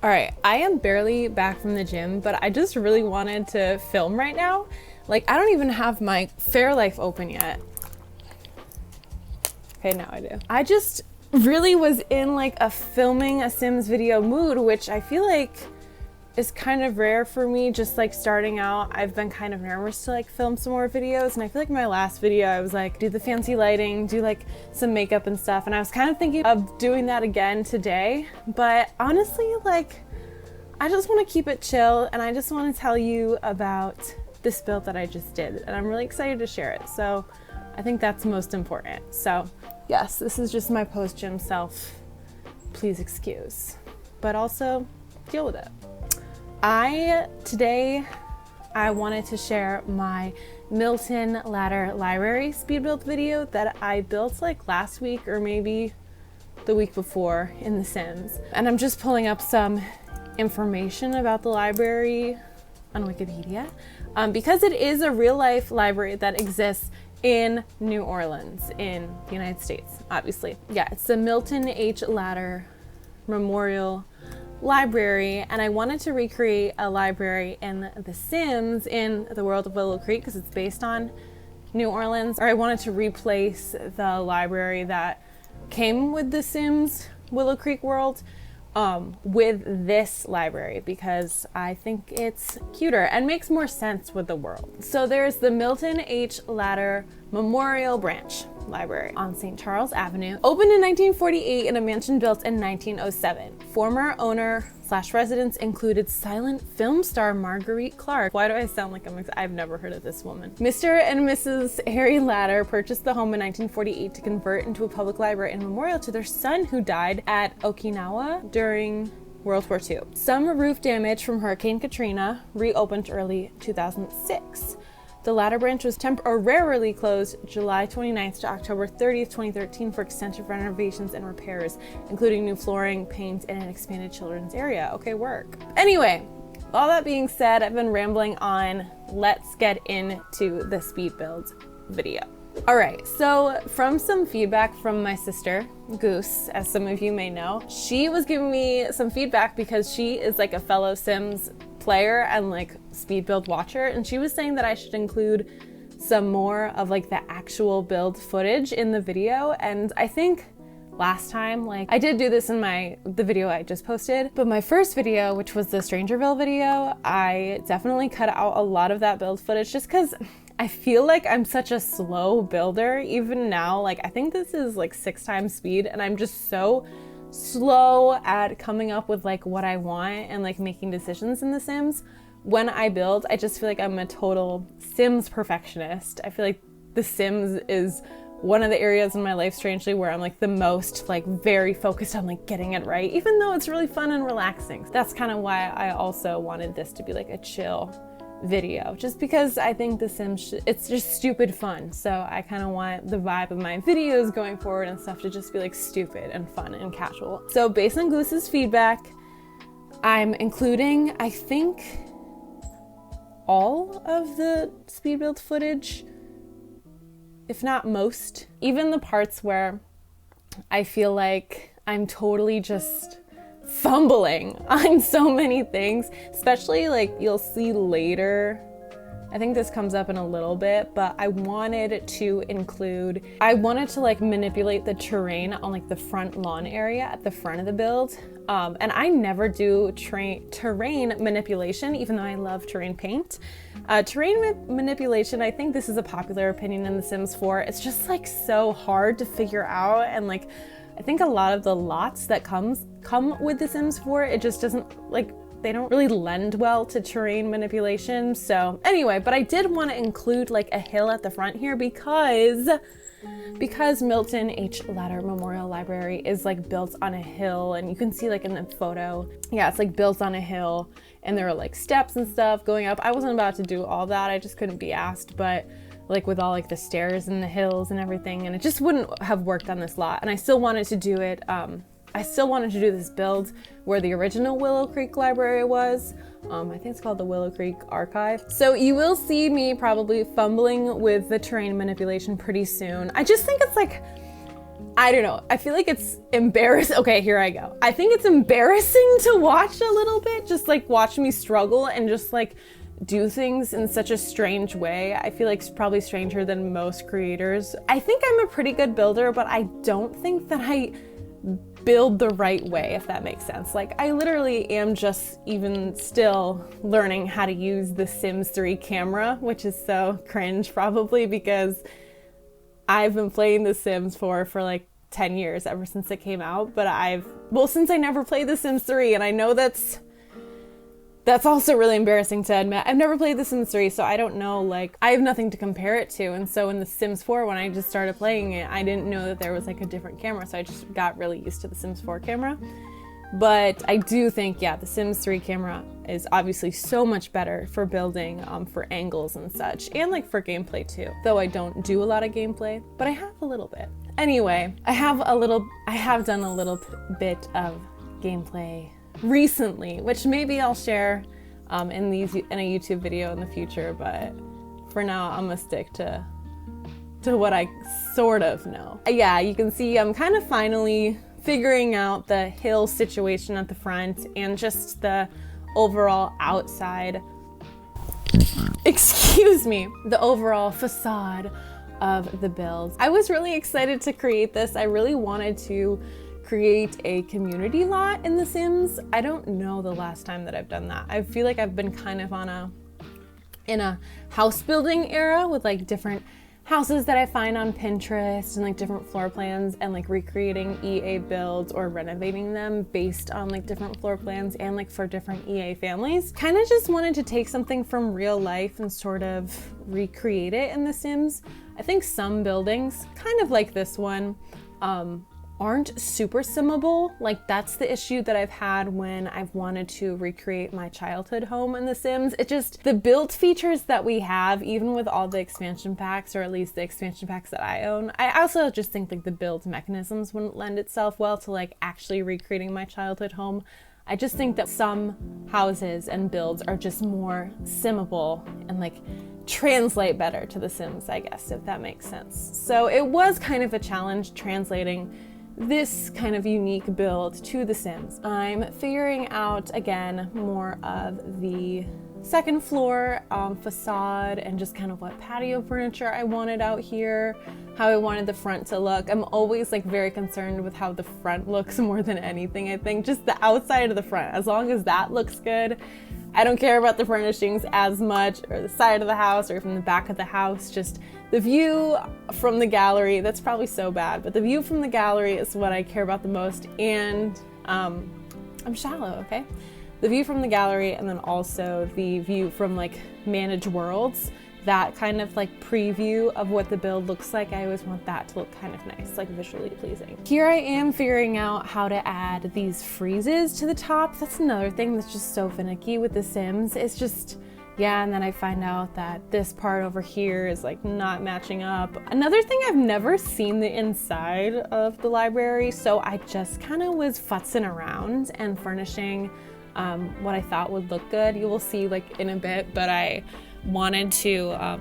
All right, I am barely back from the gym, but I just really wanted to film right now. Like, I don't even have my Fairlife open yet. Okay, now I do. I just really was in like a filming a Sims video mood, which I feel like is kind of rare for me. Just like starting out, I've been kind of nervous to like film some more videos, and I feel like my last video I was like, do the fancy lighting, do like some makeup and stuff, and I was kind of thinking of doing that again today. But honestly, like, I just want to keep it chill, and I just want to tell you about this build that I just did, and I'm really excited to share it. So I think that's most important. So yes, this is just my post-gym self. Please excuse, but also deal with it. Today I wanted to share my Milton Ladder Library speed build video that I built like last week or maybe the week before in The Sims. And I'm just pulling up some information about the library on Wikipedia because it is a real life library that exists in New Orleans in the United States, obviously. Yeah, it's the Milton H. Ladder Memorial Library, and I wanted to recreate a library in The Sims in the world of Willow Creek because it's based on New Orleans. Or I wanted to replace the library that came with The Sims Willow Creek world with this library because I think it's cuter and makes more sense with the world. So there's the Milton H. Ladder Memorial Branch Library on St. Charles Avenue, opened in 1948 in a mansion built in 1907. Former owner/residents included silent film star Marguerite Clark. Why do I sound like I've never heard of this woman? Mr. and Mrs. Harry Ladder purchased the home in 1948 to convert into a public library in memorial to their son who died at Okinawa during World War II. Some roof damage from Hurricane Katrina reopened early 2006. The Ladder branch was temporarily closed July 29th to October 30th, 2013 for extensive renovations and repairs, including new flooring, paint, and an expanded children's area. Okay, work. Anyway, all that being said, I've been rambling on. Let's get into the speed build video. All right, so from some feedback from my sister, Goose, as some of you may know, she was giving me some feedback because she is like a fellow Sims player and like speed build watcher, and she was saying that I should include some more of like the actual build footage in the video. And I think last time, like, I did do this in the video I just posted, but my first video, which was the Strangerville video, I definitely cut out a lot of that build footage just because I feel like I'm such a slow builder. Even now, like, I think this is like 6 times speed, and I'm just so slow at coming up with like what I want and like making decisions in The Sims. When I build, I just feel like I'm a total Sims perfectionist. I feel like The Sims is one of the areas in my life, strangely, where I'm like the most like very focused on like getting it right, even though it's really fun and relaxing. That's kind of why I also wanted this to be like a chill video, just because I think The Sims it's just stupid fun. So I kind of want the vibe of my videos going forward and stuff to just be like stupid and fun and casual. So based on Goose's feedback, I'm including, I think, all of the speed build footage, if not most, even the parts where I feel like I'm totally just fumbling on so many things, especially like you'll see later. I think this comes up in a little bit, but I wanted to like manipulate the terrain on like the front lawn area at the front of the build. And I never do terrain manipulation, even though I love terrain paint. Terrain manipulation, I think this is a popular opinion in The Sims 4. It's just like so hard to figure out, and like I think a lot of the lots that come with The Sims 4, it just doesn't like, they don't really lend well to terrain manipulation. So anyway, but I did want to include like a hill at the front here because Milton H. Ladder Memorial Library is like built on a hill, and you can see like in the photo, yeah, it's like built on a hill and there are like steps and stuff going up. I wasn't about to do all that, I just couldn't be asked, but like with all like the stairs and the hills and everything, and it just wouldn't have worked on this lot. And I still wanted to do it, I still wanted to do this build where the original Willow Creek Library was. I think it's called the Willow Creek Archive. So you will see me probably fumbling with the terrain manipulation pretty soon. I just think it's like, I don't know. I feel like it's embarrassing. Okay, here I go. I think it's embarrassing to watch a little bit, just like watch me struggle and just like do things in such a strange way. I feel like it's probably stranger than most creators. I think I'm a pretty good builder, but I don't think that I build the right way, if that makes sense. Like, I literally am just even still learning how to use the Sims 3 camera, which is so cringe probably because I've been playing The Sims 4 for like 10 years, ever since it came out. But since I never played The Sims 3, and I know that's also really embarrassing to admit. I've never played The Sims 3, so I don't know, like, I have nothing to compare it to. And so in The Sims 4, when I just started playing it, I didn't know that there was like a different camera, so I just got really used to the Sims 4 camera. But I do think, yeah, the Sims 3 camera is obviously so much better for building, for angles and such, and like for gameplay too. Though I don't do a lot of gameplay, but I have a little bit. Anyway, I have done a little bit of gameplay recently, which maybe I'll share in a YouTube video in the future, but for now I'm gonna stick to what I sort of know. Yeah, you can see I'm kind of finally figuring out the hill situation at the front and just the overall outside, the overall facade of the build. I was really excited to create this. I really wanted to create a community lot in The Sims. I don't know the last time that I've done that. I feel like I've been kind of in a house building era with like different houses that I find on Pinterest and like different floor plans and like recreating EA builds or renovating them based on like different floor plans and like for different EA families. Kind of just wanted to take something from real life and sort of recreate it in The Sims. I think some buildings, kind of like this one, aren't super simmable. Like, that's the issue that I've had when I've wanted to recreate my childhood home in The Sims. It just, the build features that we have, even with all the expansion packs, or at least the expansion packs that I own, I also just think like the build mechanisms wouldn't lend itself well to like actually recreating my childhood home. I just think that some houses and builds are just more simmable and like translate better to The Sims, I guess, if that makes sense. So it was kind of a challenge translating this kind of unique build to The Sims. I'm figuring out, again, more of the second floor facade and just kind of what patio furniture I wanted out here, how I wanted the front to look. I'm always like very concerned with how the front looks more than anything. I think just the outside of the front, as long as that looks good, I don't care about the furnishings as much, or the side of the house, or from the back of the house. Just the view from the gallery, that's probably so bad, but the view from the gallery is what I care about the most. And I'm shallow, okay? The view from the gallery, and then also the view from like Manage Worlds, that kind of like preview of what the build looks like. I always want that to look kind of nice, like visually pleasing. Here I am figuring out how to add these freezes to the top. That's another thing that's just so finicky with The Sims. It's just, yeah, and then I find out that this part over here is like not matching up. Another thing, I've never seen the inside of the library, so I just kind of was futzing around and furnishing what I thought would look good. You will see like in a bit, but I wanted to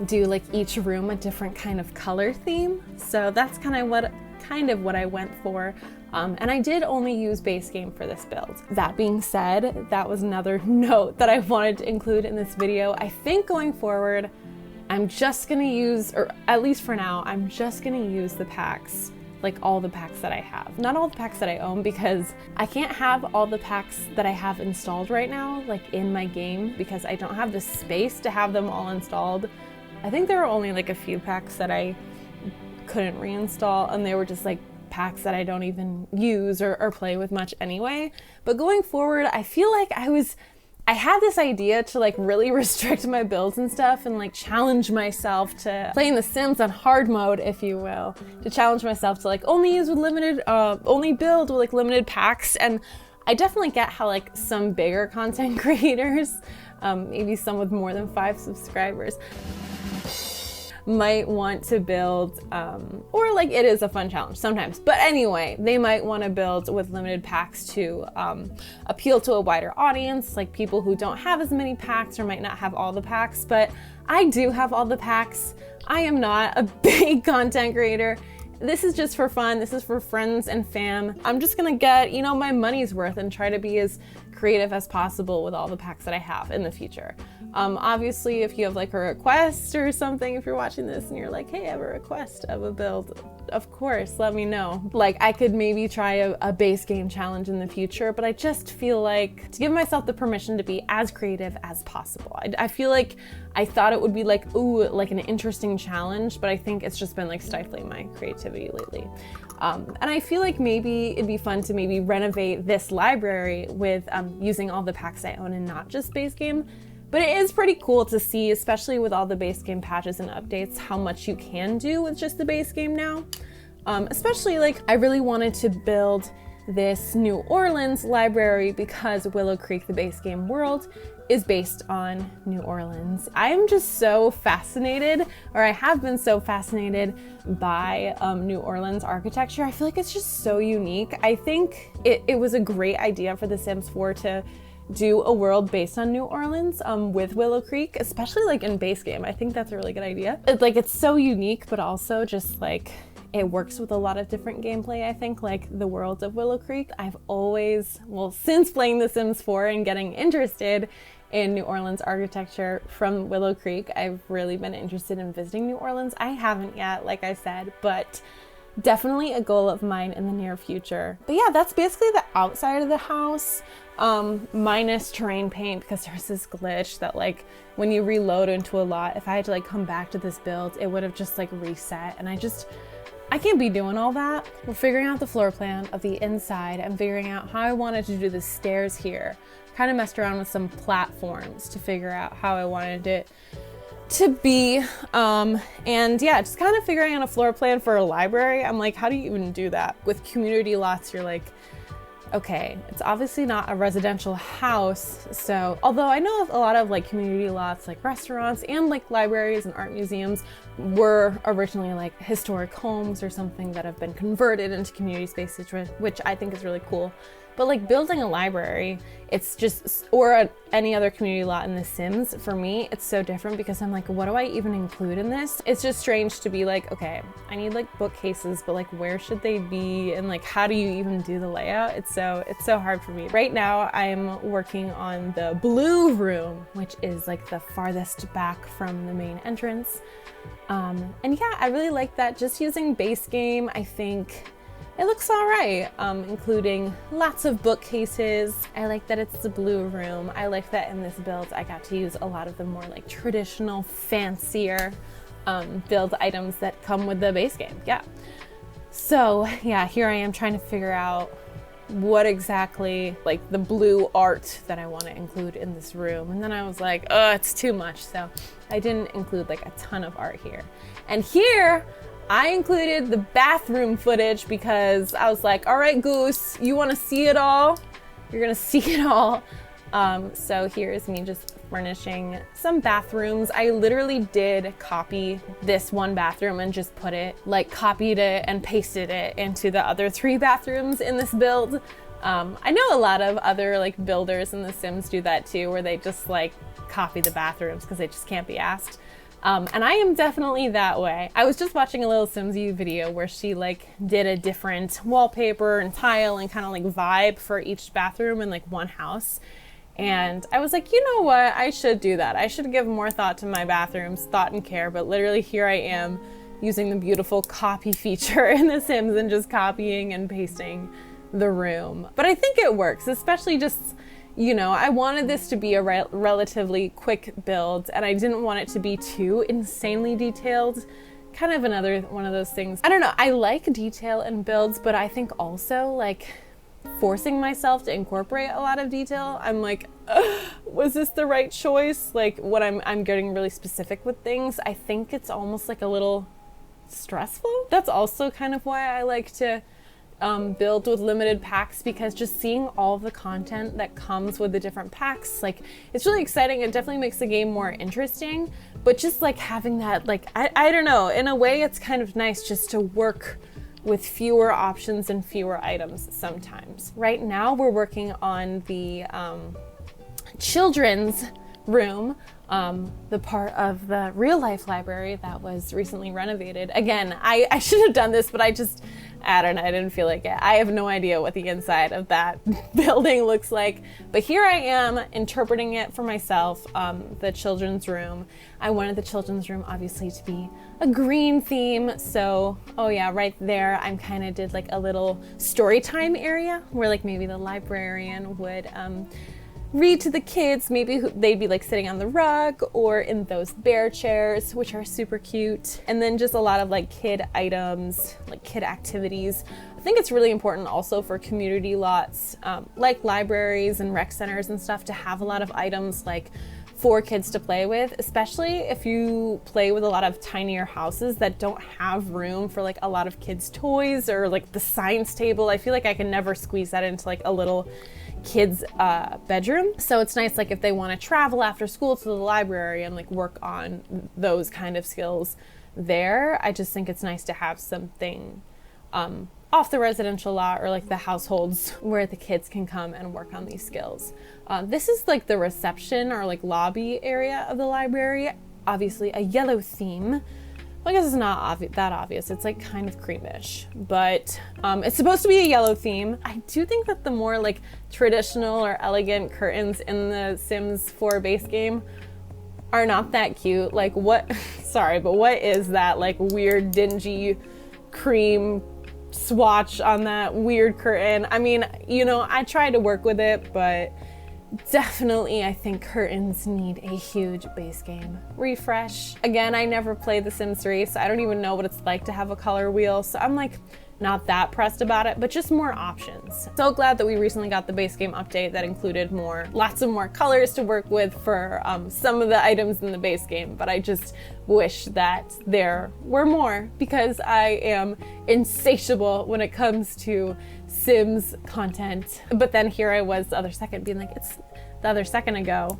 do like each room a different kind of color theme. So that's kind of what I went for. And I did only use base game for this build. That being said, that was another note that I wanted to include in this video. I think going forward, I'm just gonna use, or at least for now, I'm just gonna use the packs, like all the packs that I have. Not all the packs that I own, because I can't have all the packs that I have installed right now, like in my game, because I don't have the space to have them all installed. I think there were only like a few packs that I couldn't reinstall, and they were just like packs that I don't even use or play with much anyway. But going forward, I feel like I had this idea to like really restrict my builds and stuff and like challenge myself to playing The Sims on hard mode, if you will, to challenge myself to like only use with limited, only build with like limited packs. And I definitely get how like some bigger content creators, maybe some with more than 5 subscribers, might want to build, or like it is a fun challenge sometimes, but anyway, they might want to build with limited packs to appeal to a wider audience, like people who don't have as many packs or might not have all the packs. But I do have all the packs. I am not a big content creator, this is just for fun. This is for friends and fam. I'm just gonna get, you know, my money's worth and try to be as creative as possible with all the packs that I have in the future. Obviously, if you have like a request or something, if you're watching this and you're like, hey, I have a request of a build, of course, let me know. Like, I could maybe try a base game challenge in the future, but I just feel like to give myself the permission to be as creative as possible. I feel like I thought it would be like, ooh, like an interesting challenge, but I think it's just been like stifling my creativity lately. And I feel like maybe it'd be fun to maybe renovate this library with using all the packs I own and not just base game. But it is pretty cool to see, especially with all the base game patches and updates, how much you can do with just the base game now. Especially like I really wanted to build this New Orleans library because Willow Creek, the base game world, is based on New Orleans. I am just so fascinated, or I have been so fascinated by New Orleans architecture. I feel like it's just so unique. I think it was a great idea for The Sims 4 to do a world based on New Orleans with Willow Creek, especially like in base game. I think that's a really good idea. It's so unique, but also just like it works with a lot of different gameplay. I think like the world of Willow Creek, I've always, well, since playing The Sims 4 and getting interested in New Orleans architecture from Willow Creek, I've really been interested in visiting New Orleans. I haven't yet, like I said, but definitely a goal of mine in the near future. But yeah, that's basically the outside of the house, minus terrain paint, because there's this glitch that like when you reload into a lot, if I had to like come back to this build, it would have just like reset, and I can't be doing all that. We're figuring out the floor plan of the inside and figuring out how I wanted to do the stairs here. Kind of messed around with some platforms to figure out how I wanted it to be. And yeah, just kind of figuring out a floor plan for a library. I'm like, how do you even do that? With community lots, you're like, okay, it's obviously not a residential house. So, although I know a lot of like community lots, like restaurants and like libraries and art museums were originally like historic homes or something that have been converted into community spaces, which I think is really cool. But like building a library, it's just, or any other community lot in The Sims, for me, it's so different because I'm like, what do I even include in this? It's just strange to be like, okay, I need like bookcases, but like where should they be? And like, how do you even do the layout? It's so hard for me. Right now, I'm working on the blue room, which is like the farthest back from the main entrance. And yeah, I really like that. Just using base game, I think it looks all right, including lots of bookcases. I like that it's the blue room. I like that in this build, I got to use a lot of the more like traditional, fancier build items that come with the base game, yeah. So yeah, here I am trying to figure out what exactly, like the blue art that I want to include in this room. And then I was like, oh, it's too much. So I didn't include like a ton of art here. And here, I included the bathroom footage because I was like, all right, Goose, you want to see it all? You're going to see it all. So here's me just furnishing some bathrooms. I literally did copy this one bathroom and just copied it and pasted it into the other 3 bathrooms in this build. I know a lot of other like builders in The Sims do that too, where they just like copy the bathrooms because they just can't be asked. And I am definitely that way. I was just watching a little Simsy video where she like did a different wallpaper and tile and kind of like vibe for each bathroom in like one house. And I was like, you know what? I should do that. I should give more thought to my bathrooms, thought and care. But literally here I am using the beautiful copy feature in The Sims and just copying and pasting the room. But I think it works, especially just, you know, I wanted this to be a relatively quick build, and I didn't want it to be too insanely detailed. Kind of another one of those things. I don't know, I like detail in builds, but I think also like forcing myself to incorporate a lot of detail, I'm like, was this the right choice? Like when I'm getting really specific with things, I think it's almost like a little stressful. That's also kind of why I like to build with limited packs, because just seeing all of the content that comes with the different packs, like it's really exciting. It definitely makes the game more interesting, but just like having that, like, I don't know, in a way it's kind of nice just to work with fewer options and fewer items sometimes. Right now we're working on the children's room, the part of the real life library that was recently renovated. Again, I should have done this, but I don't know, I didn't feel like it. I have no idea what the inside of that building looks like, but here I am interpreting it for myself. The children's room. I wanted the children's room obviously to be a green theme, so oh yeah, right there I kind of did like a little story time area where like maybe the librarian would read to the kids. Maybe they'd be like sitting on the rug or in those bear chairs, which are super cute. And then just a lot of like kid items, like kid activities. I think it's really important also for community lots, like libraries and rec centers and stuff, to have a lot of items like for kids to play with, especially if you play with a lot of tinier houses that don't have room for like a lot of kids' toys or like the science table. I feel like I can never squeeze that into like a little kids' bedroom. So it's nice like if they want to travel after school to the library and like work on those kind of skills there. I just think it's nice to have something off the residential lot or like the households where the kids can come and work on these skills. This is like the reception or like lobby area of the library. Obviously a yellow theme. Well, I guess it's not that obvious. It's like kind of creamish, but it's supposed to be a yellow theme. I do think that the more like traditional or elegant curtains in the Sims 4 base game are not that cute. Like what, sorry, but what is that like weird dingy cream swatch on that weird curtain? I mean, you know, I tried to work with it, but definitely I think curtains need a huge base game refresh. Again, I never played The Sims 3, so I don't even know what it's like to have a color wheel, so I'm like not that pressed about it, but just more options. So glad that we recently got the base game update that included lots of more colors to work with for some of the items in the base game, but I just wish that there were more because I am insatiable when it comes to Sims content. But then here I was the other second being like, it's the other second ago.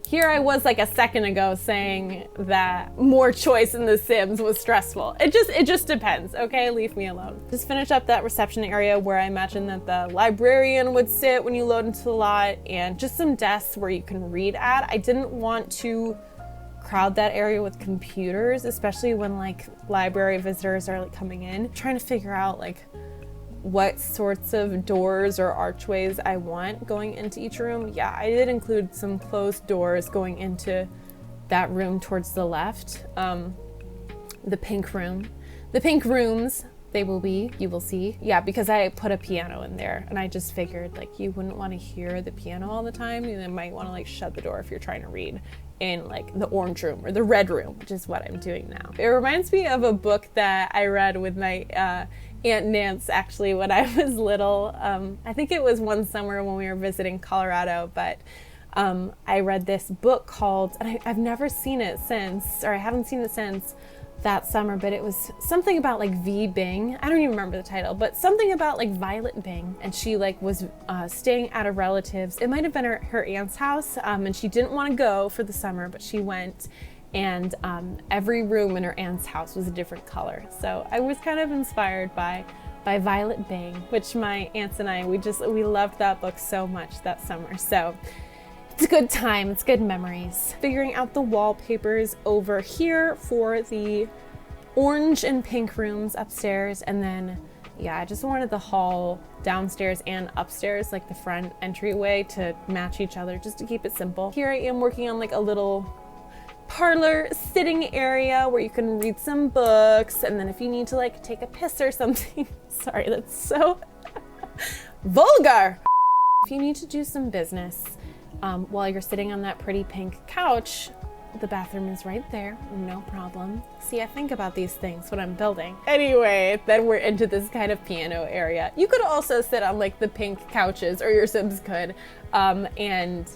Here I was like a second ago saying that more choice in The Sims was stressful. It just depends, okay? Leave me alone. Just finish up that reception area where I imagine that the librarian would sit when you load into the lot, and just some desks where you can read at. I didn't want to crowd that area with computers, especially when like library visitors are like coming in. I'm trying to figure out like what sorts of doors or archways I want going into each room. Yeah, I did include some closed doors going into that room towards the left. The pink room. The pink rooms, you will see. Yeah, because I put a piano in there and I just figured like you wouldn't want to hear the piano all the time. You might want to like shut the door if you're trying to read in like the orange room or the red room, which is what I'm doing now. It reminds me of a book that I read with my Aunt Nance actually when I was little. I think it was one summer when we were visiting Colorado, but I read this book called, and I've never seen it since, or I haven't seen it since that summer, but it was something about like V Bing. I don't even remember the title, but something about like Violet Bing, and she like was staying at a relative's. It might have been her aunt's house, and she didn't want to go for the summer, but she went, and every room in her aunt's house was a different color. So I was kind of inspired by Violet Bing, which my aunts and I, we loved that book so much that summer. So it's a good time, it's good memories. Figuring out the wallpapers over here for the orange and pink rooms upstairs, and then yeah, I just wanted the hall downstairs and upstairs, like the front entryway, to match each other, just to keep it simple. Here I am working on like a little parlor sitting area where you can read some books, and then if you need to like take a piss or something, sorry, that's so vulgar. If you need to do some business while you're sitting on that pretty pink couch, the bathroom is right there, no problem. See, I think about these things when I'm building. Anyway, then we're into this kind of piano area. You could also sit on like the pink couches, or your Sims could, and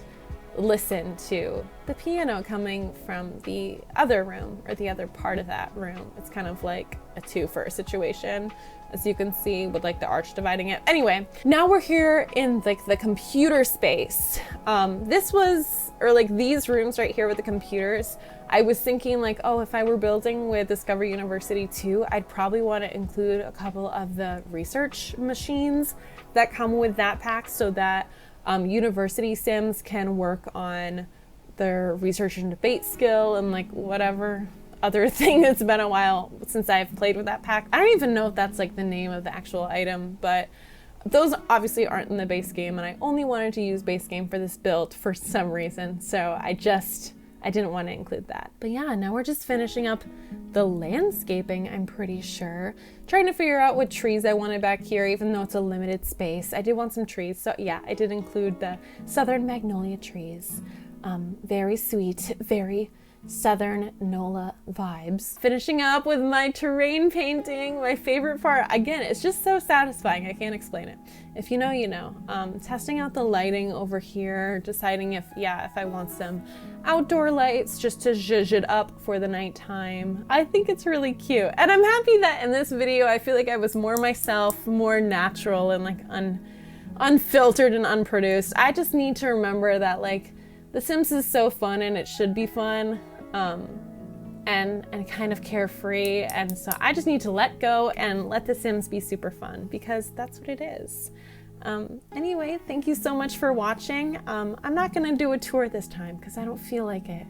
listen to the piano coming from the other room or the other part of that room. It's kind of like a twofer situation, as you can see with like the arch dividing it. Anyway, now we're here in like the computer space. These rooms right here with the computers, I was thinking like, oh, if I were building with Discover University 2, I'd probably want to include a couple of the research machines that come with that pack so that University Sims can work on their research and debate skill and like whatever other thing. It's been a while since I've played with that pack. I don't even know if that's like the name of the actual item, but those obviously aren't in the base game, and I only wanted to use base game for this build for some reason, so I didn't want to include that. But yeah, now we're just finishing up the landscaping, I'm pretty sure. Trying to figure out what trees I wanted back here, even though it's a limited space. I did want some trees, so yeah, I did include the southern magnolia trees. Very sweet, very southern NOLA vibes. Finishing up with my terrain painting, my favorite part. Again, it's just so satisfying, I can't explain it. If you know, you know. Testing out the lighting over here, deciding if I want some outdoor lights just to zhuzh it up for the nighttime. I think it's really cute. And I'm happy that in this video, I feel like I was more myself, more natural and like unfiltered and unproduced. I just need to remember that like The Sims is so fun and it should be fun. And kind of carefree, and so I just need to let go and let The Sims be super fun, because that's what it is. Anyway, thank you so much for watching. I'm not gonna do a tour this time because I don't feel like it.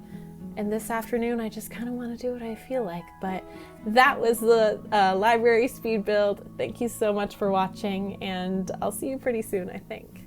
And this afternoon, I just kind of want to do what I feel like. But that was the library speed build. Thank you so much for watching, and I'll see you pretty soon, I think.